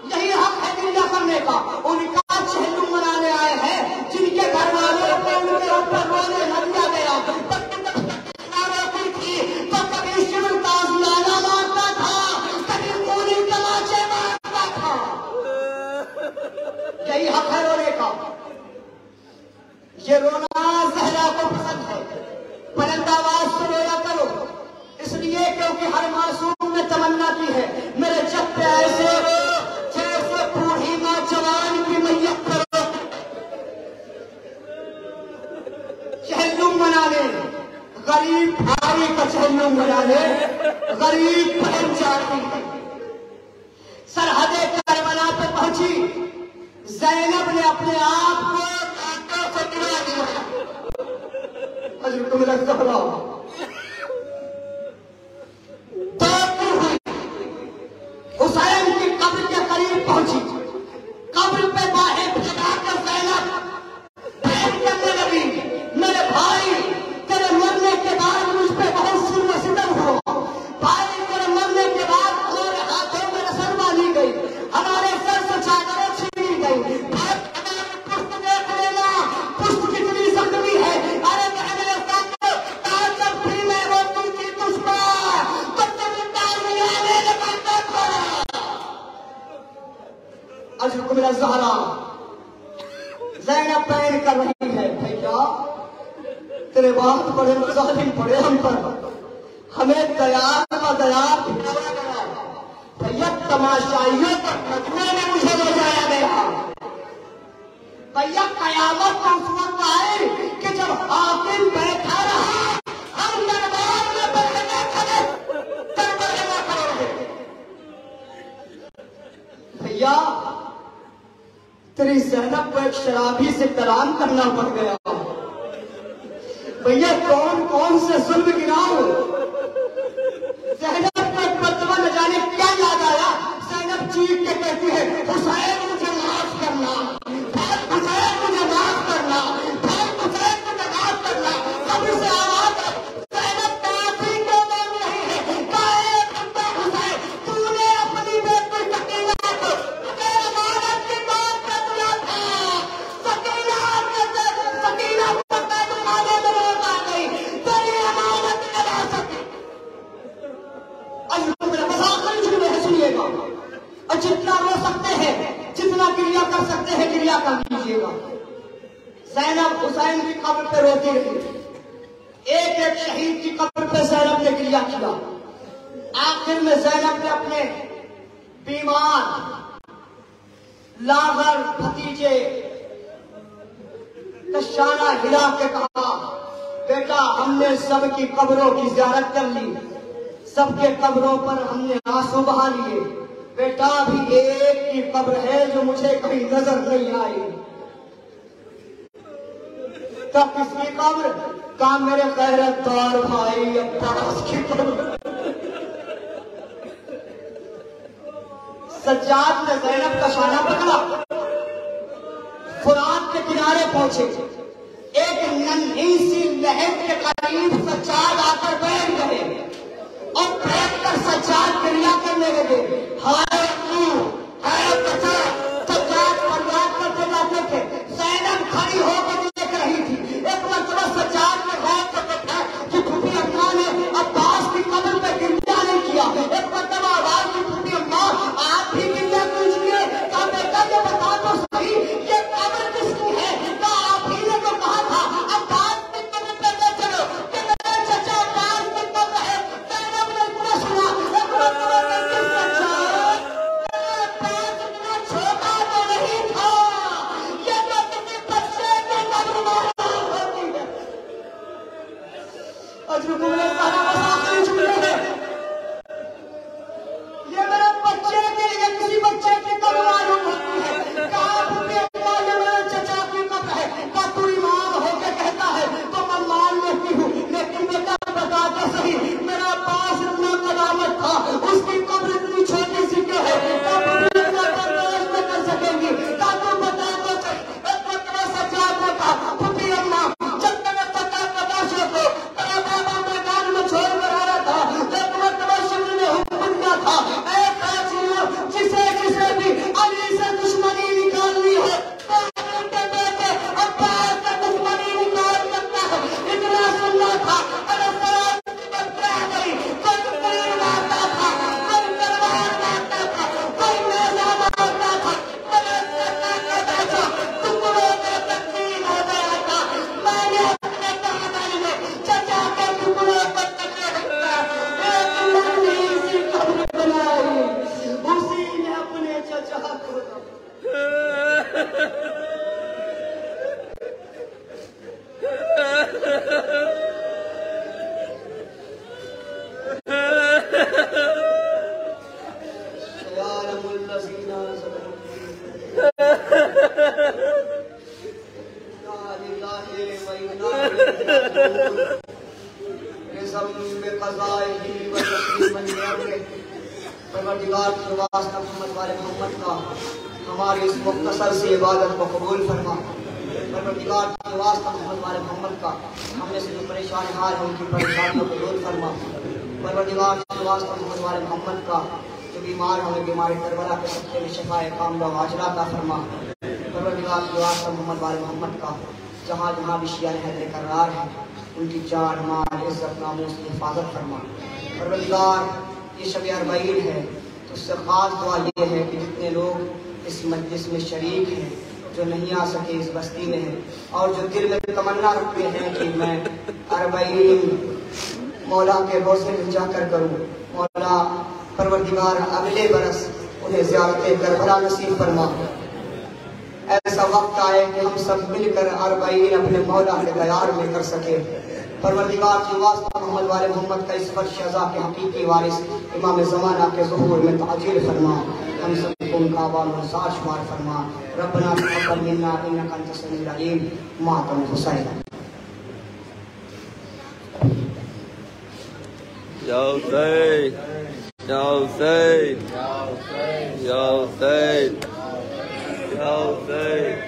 यही हक है गिरिया करने का। उनका चहलुम मनाने आए हैं जिनके घर वालों को उनके ऊपर रोने लग गया। तो कभी शिवताज लाला मारता था, कभी पूरी तमाचे मारता था। यही हक है रोने का। ये रोना ज़हरा को पसंद है। बुलंद आवाज से रोया करो, इसलिए क्योंकि हर मासूम ने तमन्ना की है मेरे जब पे ऐसे जैसे बूढ़ी माँ जवान की मैयत करो। चहलुम मना ले, गरीब भाई का चहलुम मना ले, गरीब बहन जाती। सरहदे करबला पे पहुंची ज़ैनब ने अपने आप को कांटों से गिरा दिया। हुसैन की कब्र के करीब पहुंची, कब्र पे बाहें फैलाकर ज़ैनब बैठ करने लगी। मेरे भाई तेरे मरने के बाद मुझ पे बहुत जुल्म सितम हुआ। भाई तेरे मरने के बाद हमारे हाथों में रसलवा ली गई, हमारे सर से चादरें छीनी गई। भाई पुष्ट देख लेना, पुष्ट कितनी जख्मी है। अरे मेरे सामने ताजब थी मैं वो तुमकी दुश्मन तो तुम तालियां ले लगाते थे। अजर मेरा ज़हरा ज़ैनब पैर कर रही है। भैया तेरे बात बड़े मजालिम पड़े हम पर, हमें दया का दया दिखाया गया। भैया तमाशाइयों पर नजरों में मुझे ले जाया गया। भैया कयामत का उस वक्त आए कि जब हाकिम बैठा रहा हम दरबार में बैठने खड़े खड़े। भैया तेरी ज़ैनब को एक शराबी से कलाम करना पड़ गया। भैया कौन कौन से जुल्म गिराऊं? ज़ैनब को एक मर्तबा न जाने क्या याद आया। ज़ैनब चीख के कहती है हुसैन मुझे माफ करना, हुसैन मुझे माफ करना, हुसैन मुझे माफ करना। कभी से आवाज ज़ैनब काफी को बोल रही है। काहे बंदा हुसैन तूने अपनी बेटी सकीना को तेरे मानव की बात पे दिया था। सकीना को पैदुमाने में रोक आ गई, तेरी अमानत करा सकी। सुनिएगा और जितना रो सकते हैं, जितना क्रिया कर सकते हैं क्रिया कर लीजिएगा। ज़ैनब हुसैन की कब्र पे रोती रही। एक एक शहीद की कब्र पे ज़ैनब ने क्रिया किया। आखिर में ज़ैनब ने अपने बीमार लागर भतीजे कशाना हिला के कहा बेटा हमने सबकी कब्रों की ज़ियारत कर ली, सबके कब्रों पर हमने आंसू बहा लिए। बेटा अभी एक की कब्र है जो मुझे कहीं नजर नहीं आई। तब किसकी कब्र? का मेरे गैरतदार भाई अब्बास की कब्र। सज्जाद ने ज़ैनब का शाना पकड़ा, फुरात के किनारे पहुंचे। एक नन्ही सी लहर के करीब सज्जाद आकर बैठ गए और बैठ कर सज्जाद क्रिया करने लगे। हाय हाय बचा सज्जाद फरियाद करते जाते थे। ज़ैनब खड़ी होकर देख रही थी। एक मरतबा सज्जाद ने गौर कर देखा कि फूफी अम्मा ने अब्बास की कब्र पे गिरिया नहीं किया। एक मरतबा आवाज की फूफी अम्मा आप भी गिरिया कीजिए। कहा बेटा ये बता तो सही ये कब्र किसकी है? कहा आप ही ने तो कहा था अब्बास की कब्र पे ले चलो कि मेरे चचा अब्बास की कब्र है। ज़ैनब ने इतना सुना एक मरतबा कहती सज्जाद अब्बास इतना छोटा तो नहीं था। ये तो किसी बच्चे की कब्र मालूम होती है। अजरुकुम ने कहा आखिरी जुमले हैं ये मेरे बच्चे के लिए किसी बच्चे की कब्र मालूम होती है। कहा फूफी अम्मा ये मेरे चचा की कब्र है। कहा तू इमाम होकर कहता है तो मैं मान लेती हूँ लेकिन बेटा बता तो सही मेरा पास इतना कदामत था उसकी कब्र इतनी छोटी सी क्यों है? कहा फूफी अम्मा बर्दाश्त न कर सकेंगी। कहा तू बता तो सही। एक मरतबा सज्जाद ने कहा फूफी अम्मा जब मैंने पता को तेरा बाबा मैदान में छोड़ कर आ रहा था एक मरतबा शिमर ने हुक्म दिया था ऐ काजियों जिसे जिसे भी अली से दुश्मनी निकालनी है अब्बास से दुश्मनी निकाल सकता है। इतना सुनना था अरे कोई तीर मारता था कोई तलवार मारता था कोई नेज़ा मारता था टुकड़ों में तकलीफ हो गया था। मैंने अपने दामन में चचा के टुकड़ों पर इसी कब्र बनाई उसी ने अपने चचा को हमारी इस मुख्तसर से इबादत को कबूल फरमा। परवरदिगार के वास्ते मोहम्मद वाले मोहम्मद का हमने से जो परेशान हाल है उनकी परेशानियों को दूर फरमा। परवरदिगार के वास्ते मोहम्मद वाले मोहम्मद का जो बीमार हमें बीमारी करबला के सबसे में शिफाए कामला वाजरा का फरमा। परवरदिगार के वास्ते मोहम्मद वाले मोहम्मद का जहाँ जहाँ भी शिया हैदर करार है उनकी जान माल इज्जत नामूस की हिफाजत फरमा। परवरदिगार ये शब अरबईन है तो उससे खास दुआ ये है कि जितने लोग इस मजलिस में शरीक हैं जो नहीं आ सके इस बस्ती में है और जो दिल में तमन्ना रखते हैं कि मैं अरबईन मौला के रोज़े में जाकर करूँ। मौला परवरदिगार अगले बरस उन्हें ज़ियारत करबला नसीब फरमा। ऐसा वक्त आए कि हम सब मिलकर अरबईन अपने मौला के दयार में कर सके। परवरदिगार के वास्ते मोहम्मद वाले मोहम्मद का इस फर्श अज़ा के हकीकी वारिस इमाम ज़माना के ज़ुहूर में ताजील फरमा। हम सबको उनका आवाम और साथ शुमार फरमा। रब्बना तक़ब्बल मिन्ना इन्नका अंतस समीउल अलीम। मातम हुसैन। या हुसैन या हुसैन या हुसैन या हुसैन।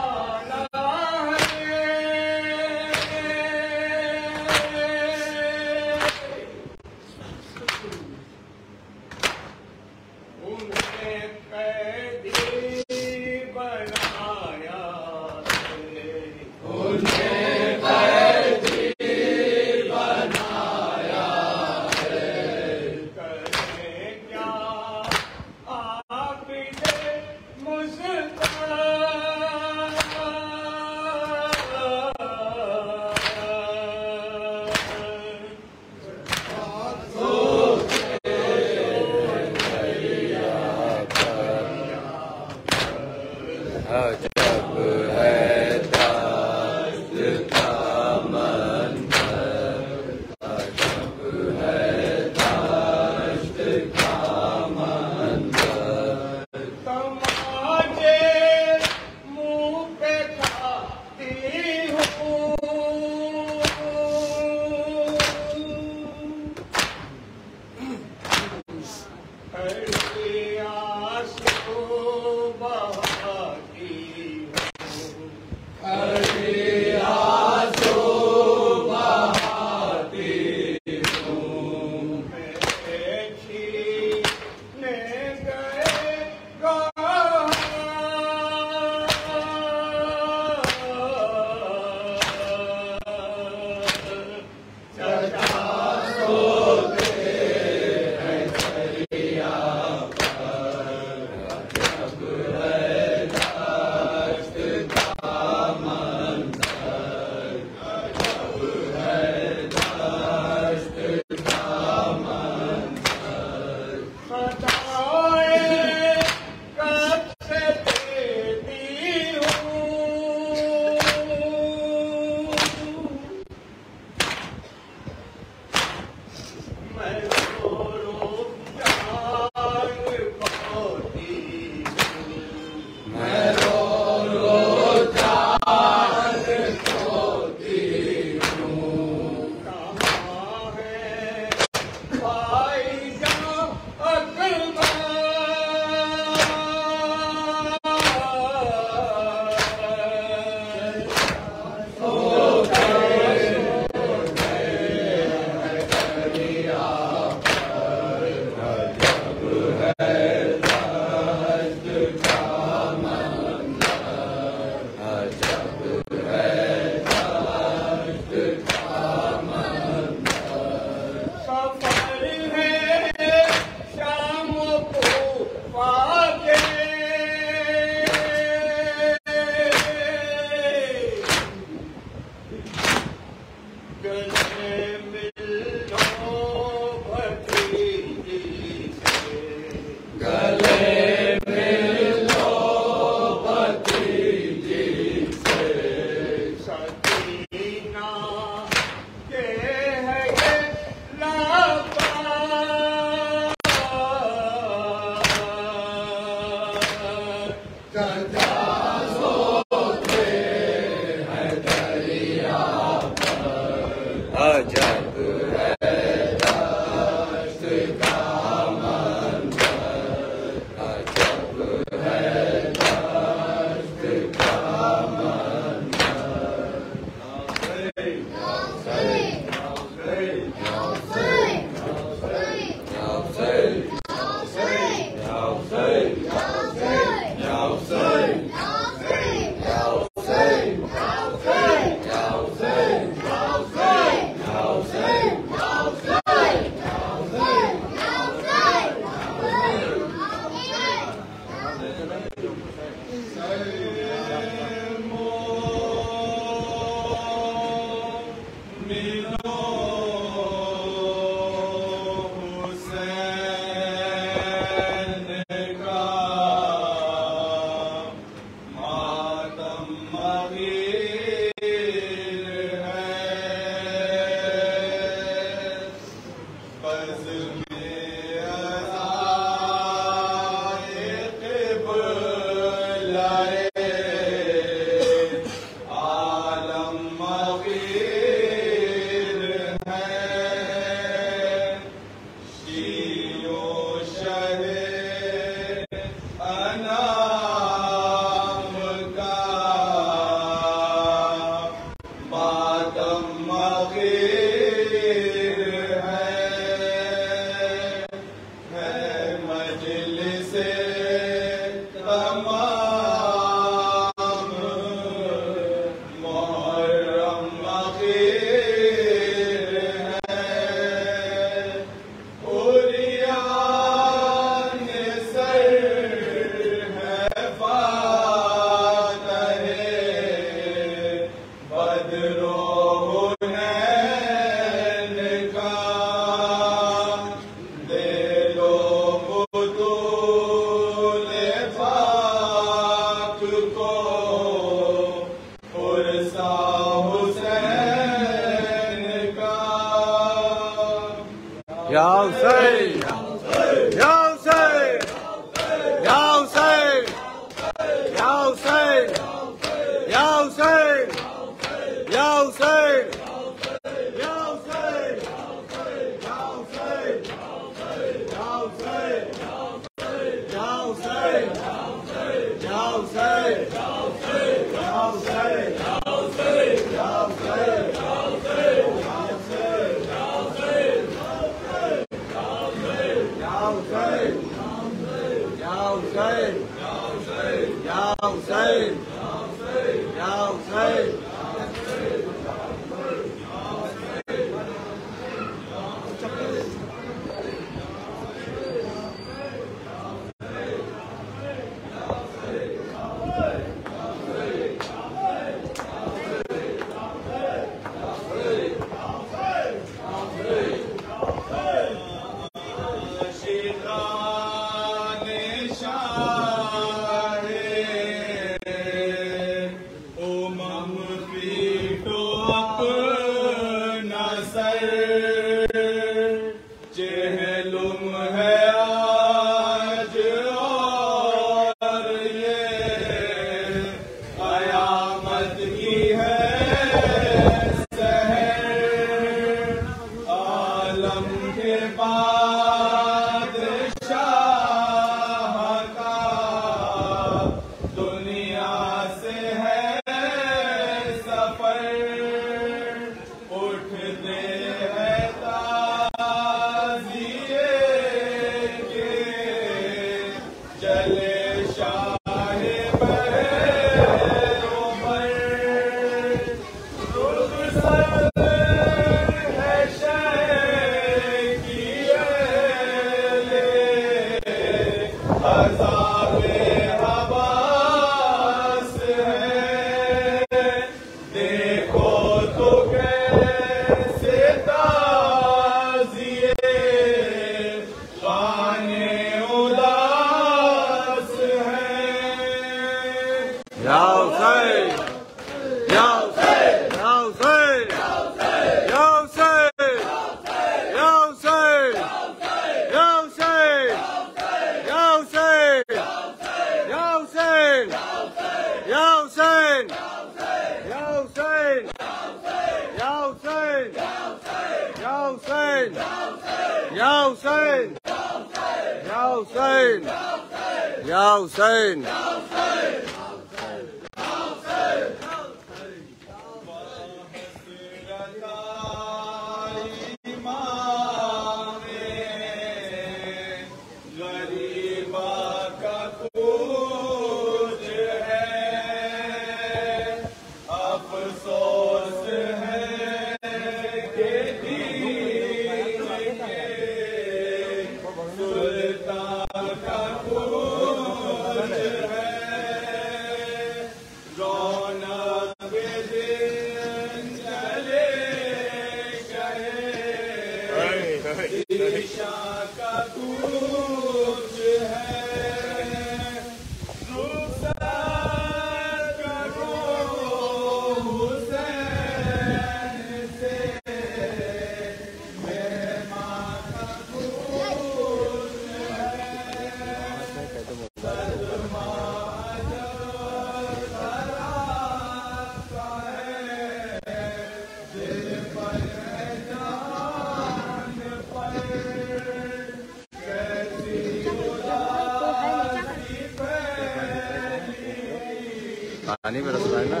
पानी में रस है ना।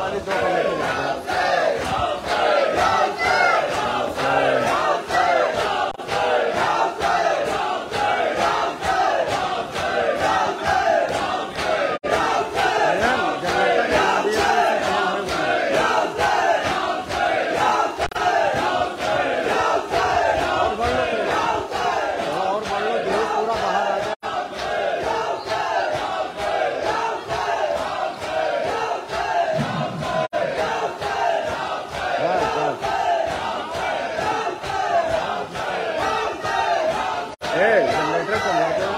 वाली 2 कमेटी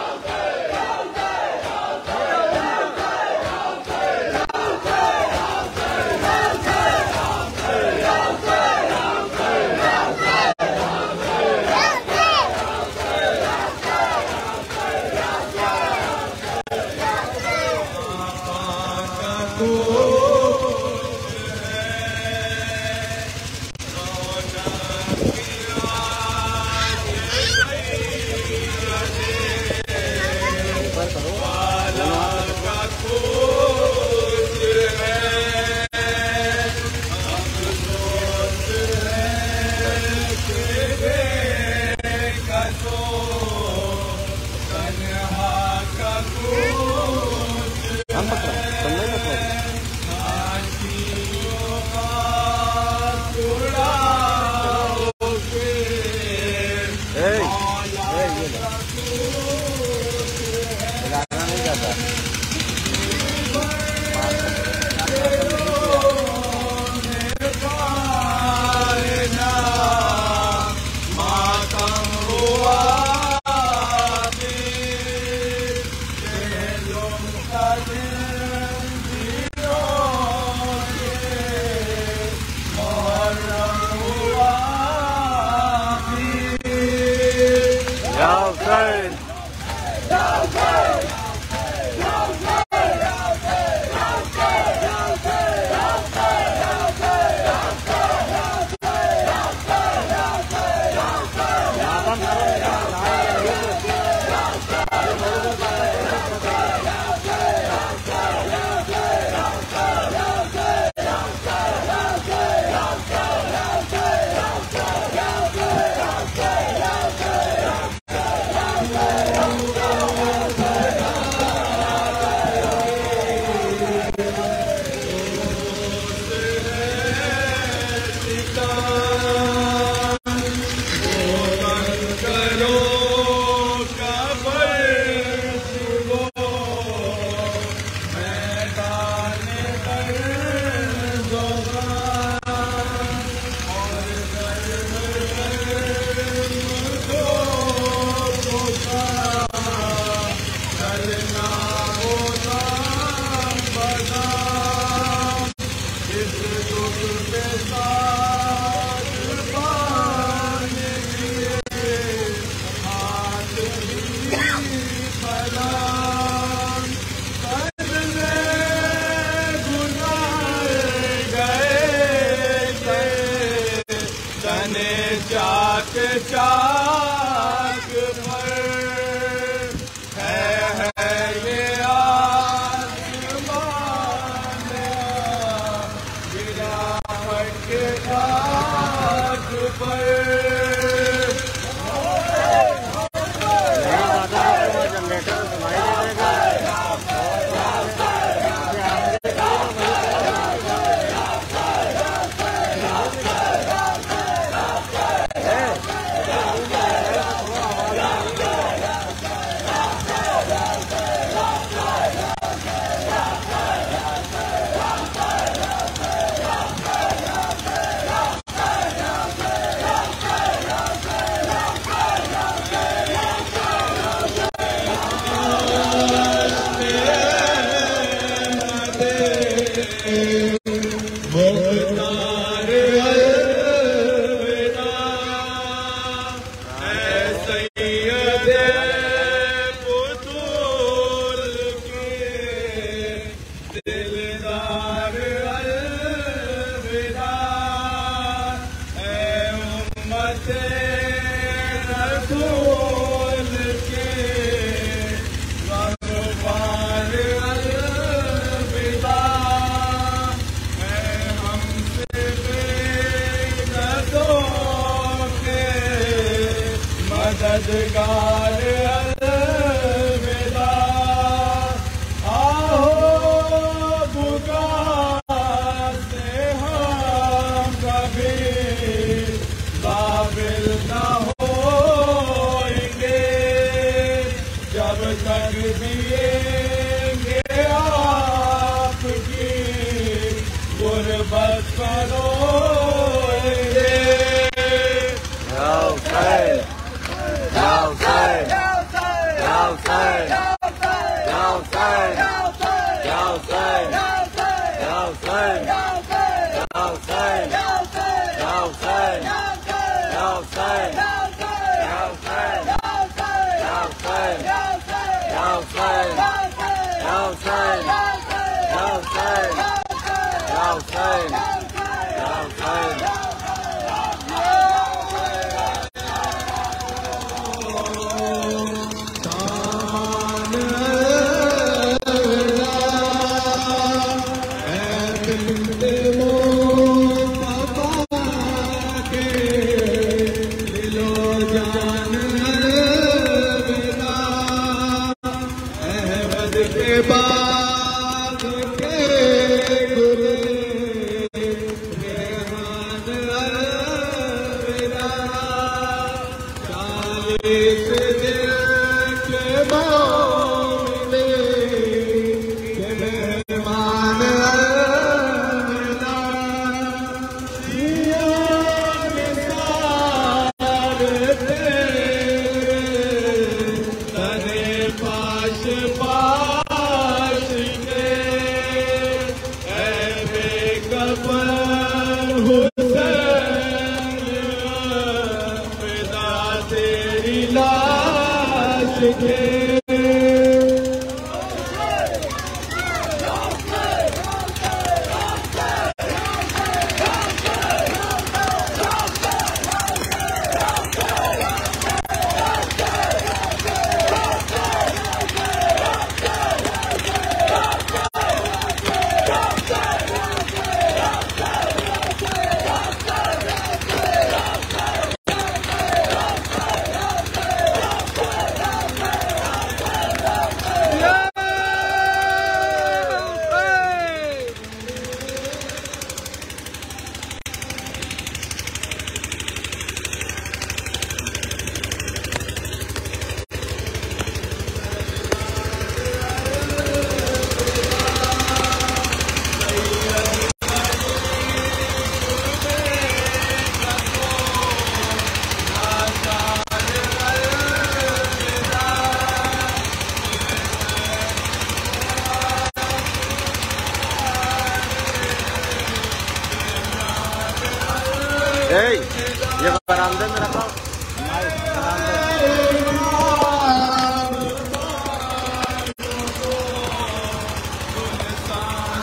ये बरामदे में रखा।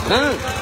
हाँ